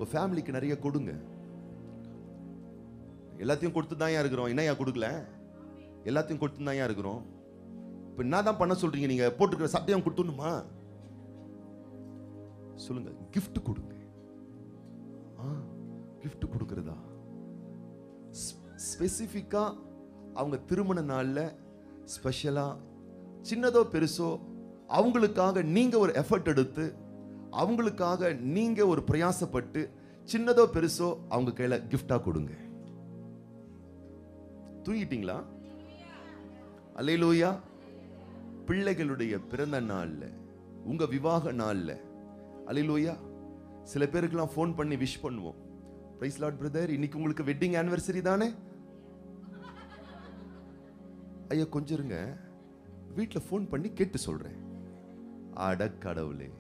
உங்க ஃபேமிலிக்கு நிறைய கொடுங்க. எல்லாத்தையும் கொடுத்து தான் இருக்கிறோம். என்னையா கொடுக்கல? எல்லாத்தையும் கொடுத்து தான் இருக்கிறோம். இப்ப என்ன தான் பண்ண சொல்றீங்க? நீங்க போட்டுக்கிற சட்டையும் கொடுத்துணுமா? சொல்லுங்க. gift கொடுங்க. gift கொடுக்கிறதா ஸ்பெசிஃபிக்கா அவங்க திருமண நாள்ல ஸ்பெஷலா சின்னதோ பெருசோ அவங்களுக்காக நீங்க ஒரு எஃபர்ட் எடுத்து, அவங்களுக்காக நீங்க ஒரு பிரயாசப்பட்டு சின்னதோ பெருசோ அவங்க கையில கிஃப்டா கொடுங்க. தூங்கிட்டீங்களா? அல்லேலூயா. பிள்ளைகளுடைய பிறந்த நாள்ல, உங்க விவாக நாள்ல, அல்லேலூயா, சில பேருக்குலாம் ஃபோன் பண்ணி விஷ் பண்ணுவோம். பிரைஸ் லார்ட் பிரதர், இன்னைக்கு உங்களுக்கு வெட்டிங் ஆனிவர்சரி தானே? ஐயா கொஞ்சம் இருங்க, வீட்டுல ஃபோன் பண்ணி கேட்டு சொல்றேன். அட கடவுளே,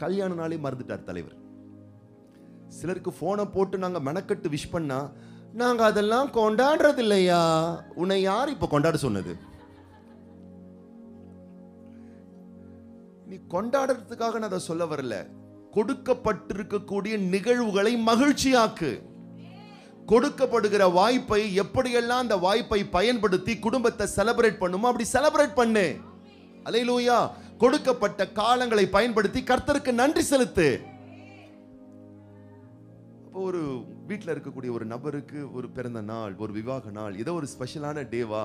கல்யாண நாளே மறந்துட்டார் தலைவர். சிலருக்கு போனை போட்டு நாங்க மெனக்கட்டு விஷ் பண்ணா, நாங்க அதெல்லாம் கொண்டாடுறது இல்லையா. உன்னை யார் இப்ப கொண்டாட சொன்னது? நீ கொண்டாடுறதுக்காக நான் அதை சொல்ல வரல. கொடுக்கப்பட்டிருக்கக்கூடிய நிகழ்வுகளை மகிழ்ச்சியாக்கு. கொடுக்கப்படுகிற வாய்ப்பை எப்படியெல்லாம் அந்த வாய்ப்பை பயன்படுத்தி குடும்பத்தை செலிப்ரேட் பண்ணுமோ அப்படி செலிப்ரேட் பண்ணு. அல்லேலூயா. கொடுக்கப்பட்ட காலங்களை பயன்படுத்தி கர்த்தருக்கு நன்றி செலுத்து. ஒரு வீட்டில் இருக்கக்கூடிய ஒரு நபருக்கு ஒரு பிறந்த நாள், ஒரு விவாக நாள், ஏதோ ஒரு ஸ்பெஷலான டேவா,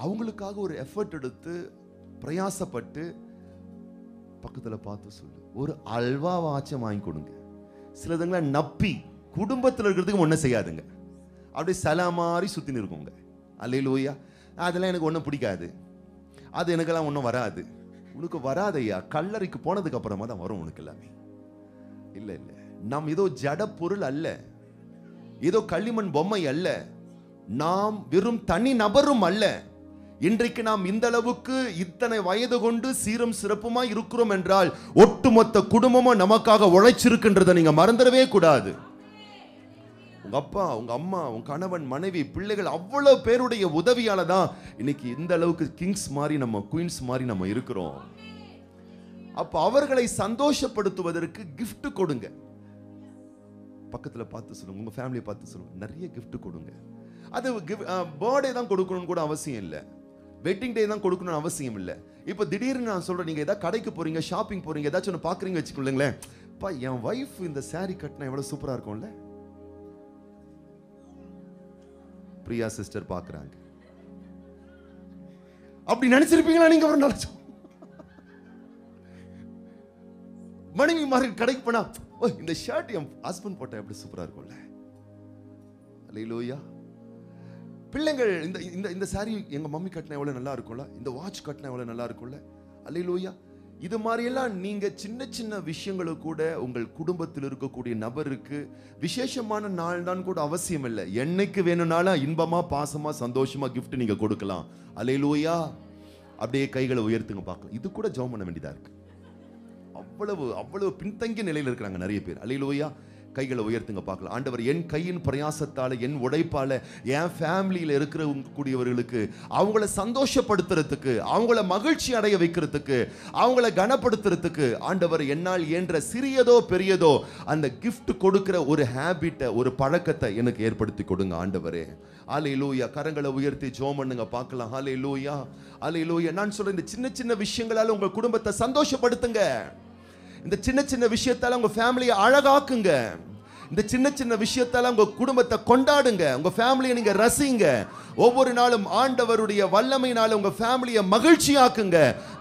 அவங்களுக்காக ஒரு எஃபர்ட் எடுத்து பிரயாசப்பட்டு பக்கத்துல பார்த்து சொல்லு. ஒரு அல்வா வாட்சம் வாங்கி கொடுங்க. சிலதுங்களா நப்பி குடும்பத்தில் இருக்கிறதுக்கு ஒன்றும் செய்யாதுங்க, அப்படியே சலா மாதிரி சுத்தின்னு இருக்குங்க. அல்லேலூயா. அதெல்லாம் எனக்கு ஒன்றும் பிடிக்காது, அது எனக்கெல்லாம் ஒன்றும் வராது. உனக்கு வராதையா, கல்லறைக்கு போனதுக்கு அப்புறமா தான் வரும் உனக்கு எல்லாமே. இல்ல இல்ல, நாம் ஏதோ ஜட பொருள் அல்ல, ஏதோ களிமண் பொம்மை அல்ல, நாம் வெறும் தனி நபரும் அல்ல. இன்றைக்கு நாம் இந்த அளவுக்கு இத்தனை வயது கொண்டு சீரும் சிறப்புமா இருக்கிறோம் என்றால் ஒட்டுமொத்த குடும்பமும் நமக்காக உழைச்சிருக்கின்றதை நீங்க மறந்துடவே கூடாது. உங்க அப்பா, உங்க அம்மா, உங்க கணவன், மனைவி, பிள்ளைகள் அவ்வளவு பேருடைய உதவியால தான் இன்னைக்கு இந்த அளவுக்கு கிங்ஸ் மாதிரி நம்ம குயின்ஸ் மாதிரி நம்ம இருக்கிறோம். அப்ப அவர்களை சந்தோஷப்படுத்துவதற்கு gift கொடுங்க. பக்கத்துல பார்த்து சொல்லுங்க, உங்க ஃபேமிலியை பார்த்து சொல்லுங்க, நிறைய gift கொடுங்க. அது பர்த்டே தான் கொடுக்கணும்னு கூட அவசியம் இல்லை, வெட்டிங் டே தான் கொடுக்கணும்னு அவசியம் இல்லை. இப்போ திடீர்னு நான் சொல்றேன், நீங்க ஏதாவது கடைக்கு போறீங்க, ஷாப்பிங் போறீங்க, ஏதாச்சும் ஒன்று பாக்குறீங்க வச்சுக்கொள்ளுங்களேன், பா என் வைஃப் இந்த சாரி கட்டினா எவ்வளவு சூப்பரா இருக்கும்ல. பிரியா சிஸ்டர் பாக்குறாங்க, அப்படி நினைச்சிருப்பீங்களா நீங்க? ஒரு நாள் மனைவி மாதிரி கடைக்கு போனா, இந்த ஷர்ட் என் ஹஸ்பண்ட் போட்டா எப்படி சூப்பரா இருக்கும்ல. அல்லேலூயா. பிள்ளைங்கள், இந்த இந்த இந்த சாரி எங்க மம்மி கட்டினா எவ்வளவு நல்லா இருக்கும்ல, இந்த வாட்ச் கட்டினா எவ்வளவு நல்லா இருக்கும்ல. அல்லேலூயா. இது மாதிரி எல்லாம் நீங்க சின்ன சின்ன விஷயங்களும் கூட உங்கள் குடும்பத்தில் இருக்கக்கூடிய நபருக்கு விசேஷமான நாள் தான் கூட அவசியம் இல்லை, என்னைக்கு வேணும்னாலும் இன்பமா பாசமா சந்தோஷமா gift நீங்க கொடுக்கலாம். அல்லேலூயா. அப்படியே கைகளை உயர்த்துங்க பார்க்கலாம். இது கூட ஜெபம் பண்ண வேண்டியதா இருக்கு. அவ்வளவு அவ்வளவு பின்தங்கிய நிலையில் இருக்கிறாங்க நிறைய பேர். அல்லேலூயா. கைகளை உயர்த்துங்க பார்க்கலாம். ஆண்டவர், என் கையின் பிரயாசத்தால, என் உழைப்பால, என் ஃபேமிலியில இருக்கிறவங்களுக்கு அவங்கள சந்தோஷப்படுத்துறதுக்கு, அவங்கள மகிழ்ச்சி அடைய வைக்கிறதுக்கு, அவங்கள கனப்படுத்துறதுக்கு ஆண்டவர் என்னால் இயன்ற சிறியதோ பெரியதோ அந்த gift கொடுக்கிற ஒரு ஹேபிட்டை, ஒரு பழக்கத்தை எனக்கு ஏற்படுத்தி கொடுங்க ஆண்டவரே. அல்லேலூயா. கரங்களை உயர்த்தி ஜெபம் பண்ணுங்க பார்க்கலாம். அல்லேலூயா. அல்லேலூயா. நான் சொல்றேன், இந்த சின்ன சின்ன விஷயங்களால உங்க குடும்பத்தை சந்தோஷப்படுத்துங்க. இந்த சின்ன சின்ன விஷயத்தால உங்க ஃபேமிலியை அழகாக்குங்க. இந்த சின்ன சின்ன விஷயத்தால உங்க குடும்பத்தை கொண்டாடுங்க. உங்க ஃபேமிலியை நீங்க ரசிங்க. ஒவ்வொரு நாளும் ஆண்டவருடைய வல்லமையினால உங்க ஃபேமிலியை மகிழ்ச்சியாக்குங்க.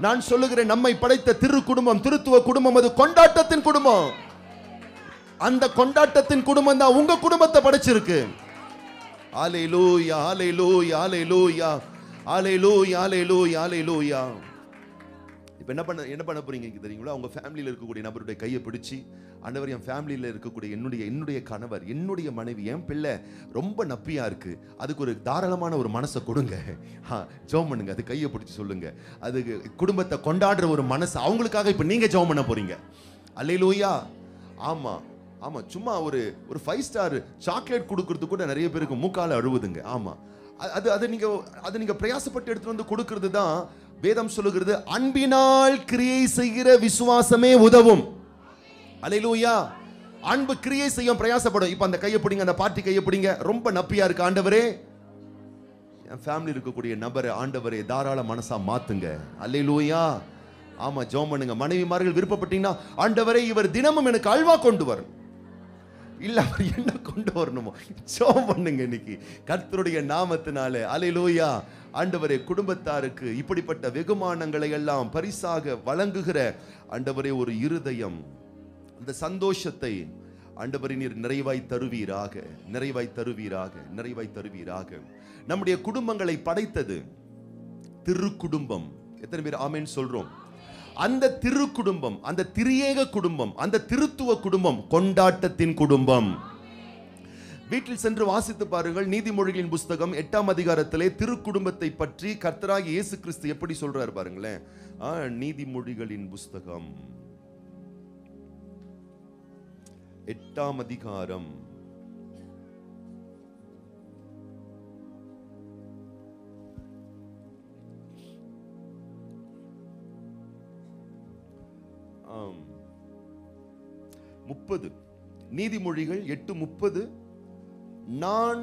நான் சொல்லுகிறேன், நம்மை படைத்த திரு குடும்பம், திருத்துவ குடும்பம், அது கொண்டாட்டத்தின் குடும்பம். அந்த கொண்டாட்டத்தின் குடும்பம் தான் உங்க குடும்பத்தை படைச்சிருக்கு. அல்லேலூயா. அல்லேலூயா. அல்லேலூயா. அல்லேலூயா. அல்லேலூயா. அல்லேலூயா. இப்போ என்ன பண்ண போறீங்க தெரியுங்களா? உங்க ஃபேமிலியில் இருக்கக்கூடிய நபருடைய கையை பிடிச்சி, ஆண்டவர், என் ஃபேமிலியில் இருக்கக்கூடிய என்னுடைய கணவர், என்னுடைய மனைவி, என் பிள்ளை ரொம்ப நப்பியா இருக்கு, அதுக்கு ஒரு தாராளமான ஒரு மனசை கொடுங்க. ஜெபம் பண்ணுங்க. அது கையை பிடிச்சி சொல்லுங்க. அது குடும்பத்தை கொண்டாடுற ஒரு மனசு அவங்களுக்காக இப்போ நீங்க ஜெபம் பண்ண போறீங்க. அல்லேலூயா. ஆமா ஆமா. சும்மா ஒரு 5 ஸ்டார் சாக்லேட் கொடுக்கறது கூட நிறைய பேருக்கு மூக்கால அழுவுதுங்க. ஆமா, அது நீங்க பிரயாசப்பட்டு எடுத்து வந்து கொடுக்கிறது தான் வேதம் சொல்லுகிறது. அன்பினால் கிரியை செய்கிற விசுவாசமே உதவும். அல்லேலூயா. அன்பு கிரியை செய்ய பிரயாசப்படும். இப்ப அந்த கையை பிடிங்க, அந்த பார்ட்டி கையை பிடிங்க, ரொம்ப நப்பியா இருக்கு ஆண்டவரே, என் ஃபேமிலி இருக்கக்கூடிய நபரை ஆண்டவரே தாராள மனசா மாத்துங்க. அல்லேலூயா. ஆமா, ஜெபம் பண்ணுங்க. மனைவிமார்கள் விருப்பப்பட்டீங்கன்னா, ஆண்டவரே இவர் தினமும் எனக்கு அல்வா கொண்டு வரணும், இல்ல அவர் என்ன கொண்டு வரணுமோ ஜெபம் பண்ணுங்க இன்னைக்கு கர்த்தருடைய நாமத்தினாலே. அல்லேலூயா. ஆண்டவரே குடும்பத்தாருக்கு இப்படிப்பட்ட வெகுமானங்களை எல்லாம் பரிசாக வழங்குகிற ஆண்டவரே ஒரு இருதயம், அந்த சந்தோஷத்தை ஆண்டவரே நீர் நிறைவாய் தருவீராக, நிறைவாய் தருவீராக, நிறைவாய் தருவீராக. நம்முடைய குடும்பங்களை படைத்தது திரு குடும்பம். எத்தனை பேர் ஆமென் சொல்றோம்? அந்த திரு குடும்பம், அந்த திரியேக குடும்பம், அந்த திருத்துவ குடும்பம் கொண்டாட்டத்தின் குடும்பம். வீட்டில் சென்று வாசித்து பாருங்கள். நீதிமொழிகளின் புஸ்தகம் 8ஆம் அதிகாரத்திலே திரு குடும்பத்தை பற்றி கர்த்தராகிய இயேசு கிறிஸ்து எப்படி சொல்றாரு பாருங்களேன். நீதிமொழிகளின் புஸ்தகம் 8ஆம் அதிகாரம் 30. நீதிமொழிகள் 8:30. நான்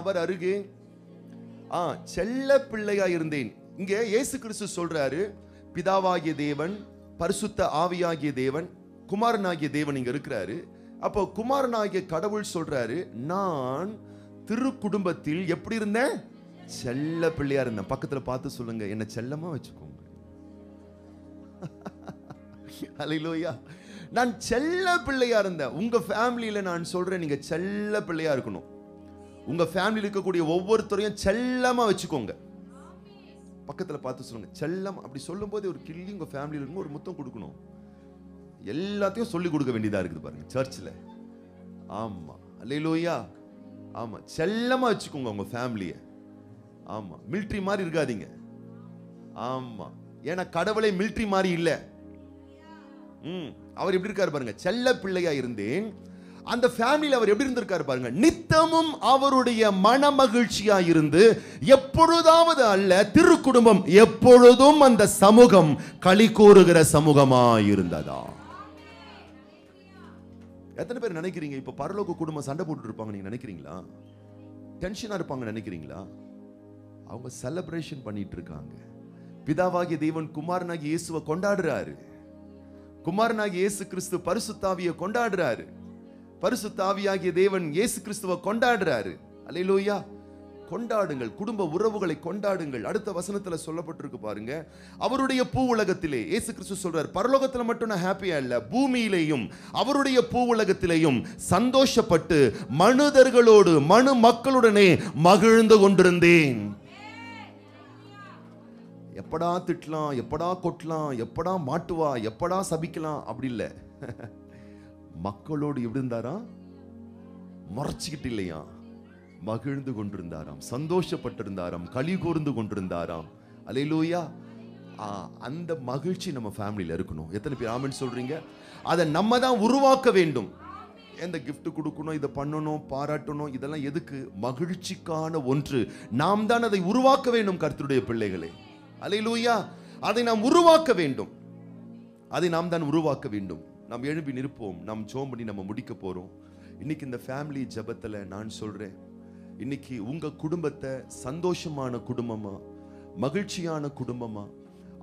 அவர் அருகே செல்ல பிள்ளையா இருந்தேன். இங்கே இயேசு கிறிஸ்து சொல்றாரு, பிதாவாகிய தேவன், பரிசுத்த ஆவியாகிய தேவன், குமாரனாகிய தேவன் இங்க இருக்கிறாரு. அப்போ குமாரனாகிய கடவுள் சொல்றாரு, நான் திரு குடும்பத்தில் எப்படி இருந்தேன்? செல்ல பிள்ளையா இருந்தேன். பக்கத்துல பார்த்து சொல்லுங்க, என்ன செல்லமா வச்சுக்கோங்க. அல்லேலூயா. நான் செல்ல பிள்ளையா இருந்தேன். உங்க ஃபேமிலியில நான் சொல்றேன், நீங்க செல்ல பிள்ளையா இருக்கணும். உங்க ஃபேமிலியில் இருக்கக்கூடிய ஒவ்வொருத்தரையும் செல்லமா வச்சுக்கோங்க. பக்கத்துல பார்த்து சொல்லுங்க, செல்லம். அப்படி சொல்லும் போது ஒரு கிள்ளி உங்க ஃபேமிலியில இருக்கும், ஒரு முத்தம் கொடுக்கணும். எல்லாத்தையும் சொல்லி கொடுக்க வேண்டியதா இருக்குது பாருங்க சர்ச்சில். ஆமா, அல்லேலூயா. ஆமா, செல்லமா வச்சுக்கோங்க உங்க ஃபேமிலியை. ஆமா, மிலிட்டரி மாதிரி இருக்காதீங்க. ஆமா, ஏன்னா கடவுளை மிலிட்டரி மாதிரி இல்ல. அவர் எப்படி இருக்காரு பாருங்க, செல்ல பிள்ளையா இருந்தேன். அந்த ஃபேமிலியில் அவர் எப்படி இருந்திருக்காரு பாருங்க, நித்தமும் அவருடைய மன மகிழ்ச்சியா இருந்து, எப்பொழுதாவது அல்ல, திரு குடும்பம் எப்பொழுதும் அந்த சமூகம் களி கூறுகிற சமூகமா இருந்ததா. எத்தனை பேர் நினைக்கிறீங்க இப்ப பரலோக குடும்பம் சண்டை போட்டு இருப்பாங்க நீங்க நினைக்கிறீங்களா? டென்ஷனா இருப்பாங்க நினைக்கிறீங்களா? அவங்க செலிப்ரேஷன் பண்ணிட்டு இருக்காங்க. பிதாவாகிய தேவன் குமாரனாகிய இயேசுவை கொண்டாடுறாரு. குமாரனாகிய இயேசு கிறிஸ்து பரிசுத்த ஆவியை கொண்டாடுறாரு. பரிசுத்த ஆவியாகிய தேவன் இயேசு கிறிஸ்துவை கொண்டாடுறாரு. அல்லேலூயா. கொண்டாடுங்கள், குடும்ப உறவுகளை கொண்டாடுங்கள். அடுத்த வசனத்துல சொல்லப்பட்டிருக்கு பாருங்க, அவருடைய பூ உலகத்திலே இயேசு கிறிஸ்து சொல்றார், பரலோகத்துல மட்டும் நான் ஹாப்பியா இல்ல, பூமியிலேயும் அவருடைய பூ உலகத்திலேயும் சந்தோஷப்பட்டு மனிதர்களோடு மனு மக்களுடனே மகிழ்ந்து கொண்டிருந்தேன். எப்படா திட்டலாம், எப்படா கொட்டலாம், எப்படா மாட்டுவா, எப்படா சபிக்கலாம், அப்படி இல்ல. மக்களோடு எப்படி இருந்தாரா? மறைச்சிக்கிட்டு இல்லையா, மகிழ்ந்து கொண்டிருந்தாராம், சந்தோஷப்பட்டிருந்தாராம், களி கூர்ந்து கொண்டிருந்தாராம். அல்லேலூயா. அந்த மகிழ்ச்சி நம்ம ஃபேமிலியில இருக்கணும். எத்தனை பேர் ஆமென் சொல்றீங்க? அதை நம்ம தான் உருவாக்க வேண்டும். எந்த கிஃப்ட் கொடுக்கணும், இதை பண்ணணும், பாராட்டணும், இதெல்லாம் எதுக்கு? மகிழ்ச்சிக்கான ஒன்று. நாம் தான் அதை உருவாக்க வேண்டும் கர்த்தருடைய பிள்ளைகளே. அல்லேலூயா. அதை நாம் உருவாக்க வேண்டும். அதை நாம் தான் உருவாக்க வேண்டும். நாம் எழுப்பி நிற்போம். நாம் ஜெபம் பண்ணி நம்ம முடிக்க போறோம். இன்னைக்கு இந்த ஃபேமிலி ஜெபத்துல நான் சொல்றேன், இன்னைக்கு உங்க குடும்பத்தை சந்தோஷமான குடும்பமா, மகிழ்ச்சியான குடும்பமா,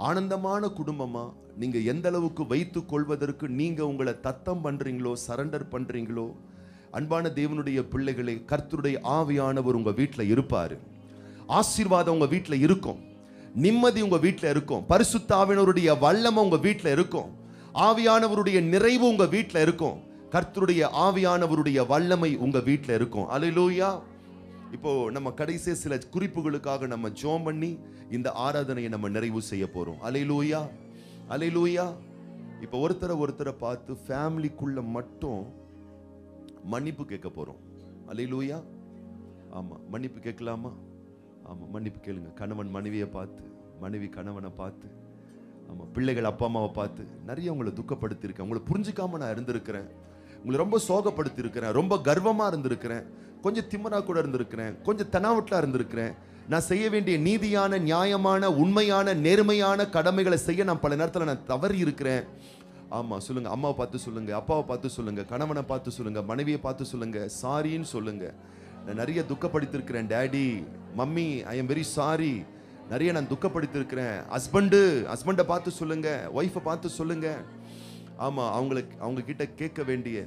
ஆனந்தமான குடும்பமா நீங்க எந்த அளவுக்கு வைத்துக் கொள்வதற்கு நீங்க உங்களை தத்தம் பண்றீங்களோ, சரண்டர் பண்றீங்களோ, அன்பான தேவனுடைய பிள்ளைகளே, கர்த்தருடைய ஆவியானவர் உங்க வீட்டுல இருப்பாரு. ஆசீர்வாதம் உங்க வீட்டுல இருக்கும். நிம்மதி உங்க வீட்டுல இருக்கும். பரிசுத்த ஆவியானவருடைய வல்லமை உங்க வீட்டுல இருக்கும். ஆவியானவருடைய நிறைவு உங்க வீட்டுல இருக்கும். கர்த்தருடைய ஆவியானவருடைய வல்லமை உங்க வீட்டுல இருக்கும். அல்லேலூயா. இப்போ நம்ம கடைசி சில குறிப்புகளுக்காக நம்ம ஜெபம் பண்ணி இந்த ஆராதனையை நம்ம நிறைவு செய்ய போறோம். அல்லேலூயா, அல்லேலூயா. இப்போ ஒருத்தரை பார்த்து ஃபேமிலிக்குள்ள மட்டும் மன்னிப்பு கேட்க போறோம். அல்லேலூயா. ஆமா, மன்னிப்பு கேட்கலாமா? ஆமா, மன்னிப்பு கேளுங்க. கணவன் மனைவியை பார்த்து, மனைவி கணவனை பார்த்து, ஆமா, பிள்ளைகள் அப்பா அம்மாவை பார்த்து. நிறைய உங்களை துக்கப்படுத்தியிருக்கேன், உங்களை புரிஞ்சுக்காம நான் இருந்திருக்கிறேன், உங்களை ரொம்ப சோகப்படுத்தி இருக்கிறேன், ரொம்ப கர்வமா இருந்திருக்கிறேன், கொஞ்சம் திமிரா கூட இருந்திருக்கிறேன், கொஞ்சம் தெனாவட்டா இருந்திருக்கிறேன். நான் செய்ய வேண்டிய நீதியான, நியாயமான, உண்மையான, நேர்மையான கடமைகளை செய்ய நான் பல நேரத்தில் நான் தவறி இருக்கிறேன். ஆமா சொல்லுங்க. அம்மாவை பார்த்து சொல்லுங்க, அப்பாவை பார்த்து சொல்லுங்க, கணவனை பார்த்து சொல்லுங்க, மனைவியை பார்த்து சொல்லுங்க, சாரின்னு சொல்லுங்க. நான் நிறைய துக்கப்படுத்திருக்கிறேன் daddy, mummy, I am very sorry. நிறைய நான் துக்கப்படுத்திருக்கிறேன். ஹஸ்பண்டை பார்த்து சொல்லுங்க, ஒய்ஃபை பார்த்து சொல்லுங்க. ஆமா, அவங்க கிட்ட கேட்க வேண்டிய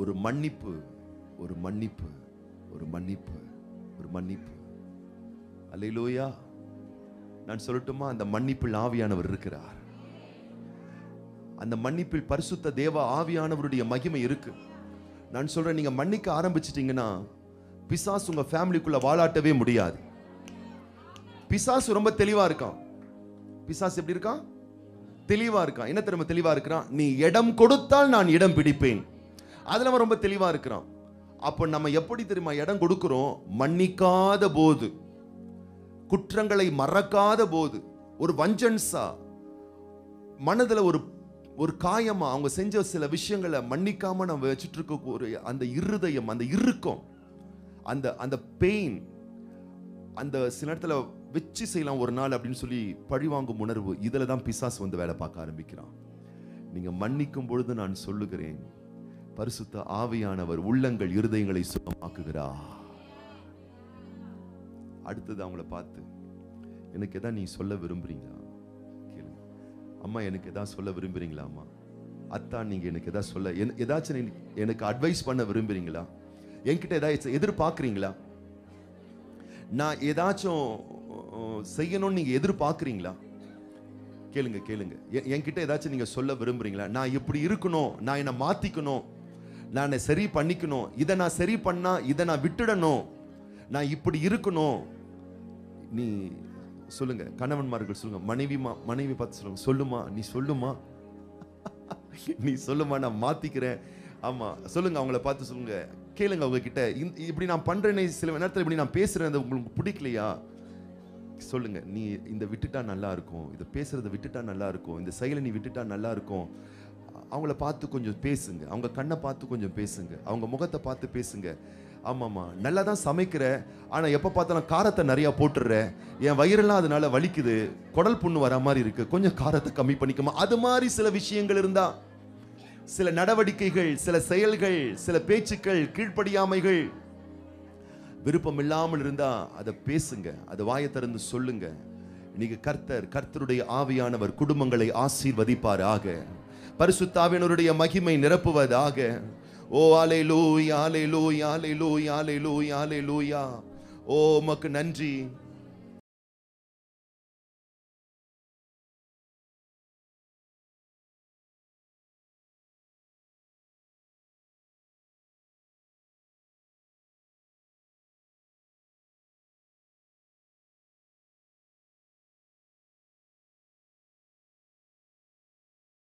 ஒரு மன்னிப்பு, ஒரு மன்னிப்பு, ஒரு மன்னிப்பு, ஒரு மன்னிப்பு. அல்லேலூயா. நான் சொல்லட்டுமா, அந்த மன்னிப்பில் ஆவியானவர் இருக்கிறார். அந்த மன்னிப்பில் பரிசுத்த தேவ ஆவியானவருடைய மகிமை இருக்கு. நான் சொல்றேன், நீங்க மன்னிக்க ஆரம்பிச்சிட்டீங்கன்னா பிசாசு உங்க ஃபேமிலிக்குள்ள வாலாட்டவே முடியாது. பிசாசு ரொம்ப தெளிவா இருக்கான். பிசாசு எப்படி இருக்கான்? தெளிவா இருக்கான். என்ன தெரியுமா தெளிவா இருக்கிறான்? நீ இடம் கொடுத்தால் நான் இடம் பிடிப்பேன். அதுல அவன் ரொம்ப தெளிவா இருக்கிறான். அப்ப நம்ம எப்படி தெரியுமா இடம் கொடுக்கிறோம்? மன்னிக்காத போது, குற்றங்களை மறக்காத போது, ஒரு வஞ்சன்ஸா, மனதுல ஒரு காயமா, அவங்க செஞ்ச சில விஷயங்களை மன்னிக்காம நம்ம வச்சுட்டு இருக்க ஒரு அந்த இருதயம், அந்த இறுக்கம், அந்த பெயின், அந்த சில இடத்துல வச்சு செய்யலாம் ஒரு நாள் அப்படின்னு சொல்லி பழிவாங்கும் உணர்வு, இதுல தான் பிசாசு வந்து வேலை பார்க்க ஆரம்பிக்கிறான். நீங்க மன்னிக்கும் பொழுது நான் சொல்லுகிறேன், பரிசுத்த ஆவியானவர் உள்ளங்கள் இருதயங்களை சுகமாக்குகிறார். அடுத்தது அவங்கள பார்த்து, எனக்கு எதா நீ சொல்ல விரும்புறீங்களா கேளுங்க. அம்மா, எனக்கு எதா சொல்ல விரும்புறீங்களா? அம்மா, அத்தா, நீங்க எனக்கு எதா சொல்ல, ஏதாச்சும் எனக்கு அட்வைஸ் பண்ண விரும்புறீங்களா? என்கிட்ட ஏதாச்சும் எதிர்பார்க்குறீங்களா? நான் ஏதாச்சும் செய்யணும்னு நீங்க எதிர்பார்க்குறீங்களா? கேளுங்க கேளுங்க. என்கிட்ட ஏதாச்சும் நீங்க சொல்ல விரும்புறீங்களா? நான் இப்படி இருக்கணும், நான் என்னை மாத்திக்கணும், நான் என்னை சரி பண்ணிக்கணும், இதை நான் சரி பண்ணா இதை நான் விட்டுடணும், நான் இப்படி இருக்கணும். நீ சொல்லுங்க. கணவன்மார்கள் சொல்லுங்க, மனைவி பார்த்து சொல்லுங்க, சொல்லுமா, நீ சொல்லுமா, நீ சொல்லுமா, நான் மாத்திக்கிறேன். ஆமா சொல்லுங்க. அவங்கள பார்த்து சொல்லுங்க, கேளுங்க அவங்க கிட்ட. இப்படி நான் பண்றேனே, சில நேரத்தில் இப்படி நான் பேசுறேன், உங்களுக்கு பிடிக்கலையா? சொல்லுங்க. நீ இந்த விட்டுட்டா நல்லா இருக்கும், இதை பேசுறதை விட்டுட்டா நல்லா இருக்கும், இந்த செயலை நீ விட்டுட்டா நல்லா இருக்கும். அவங்கள பார்த்து கொஞ்சம் பேசுங்க, அவங்க கண்ணை பார்த்து கொஞ்சம் பேசுங்க, அவங்க முகத்தை பார்த்து பேசுங்க. ஆமாம்மா, நல்லா தான் சமைக்கிற, ஆனால் எப்போ பார்த்தாலும் காரத்தை நிறையா போட்டுடுற, என் வயிறெல்லாம் அதனால வலிக்குது, குடல் புண்ணு வர மாதிரி இருக்கு, கொஞ்சம் காரத்தை கம்மி பண்ணிக்கமா. அது மாதிரி சில விஷயங்கள் இருந்தா, சில நடவடிக்கைகள், சில செயல்கள், சில பேச்சுக்கள், கீழ்ப்படியாமைகள், விருப்பம் இல்லாமல் இருந்தா அதை பேசுங்க, அதை வாயை திறந்து சொல்லுங்க. இன்னைக்கு கர்த்தருடைய ஆவியானவர் குடும்பங்களை ஆசீர்வதிப்பாராக, பரிசுத்த ஆவியானவருடைய மகிமை நிரப்புவதாக. ஓ அல்லேலூயா, அல்லேலூயா, அல்லேலூயா, அல்லேலூயா, அல்லேலூயா. ஓ உமக்கு நன்றி.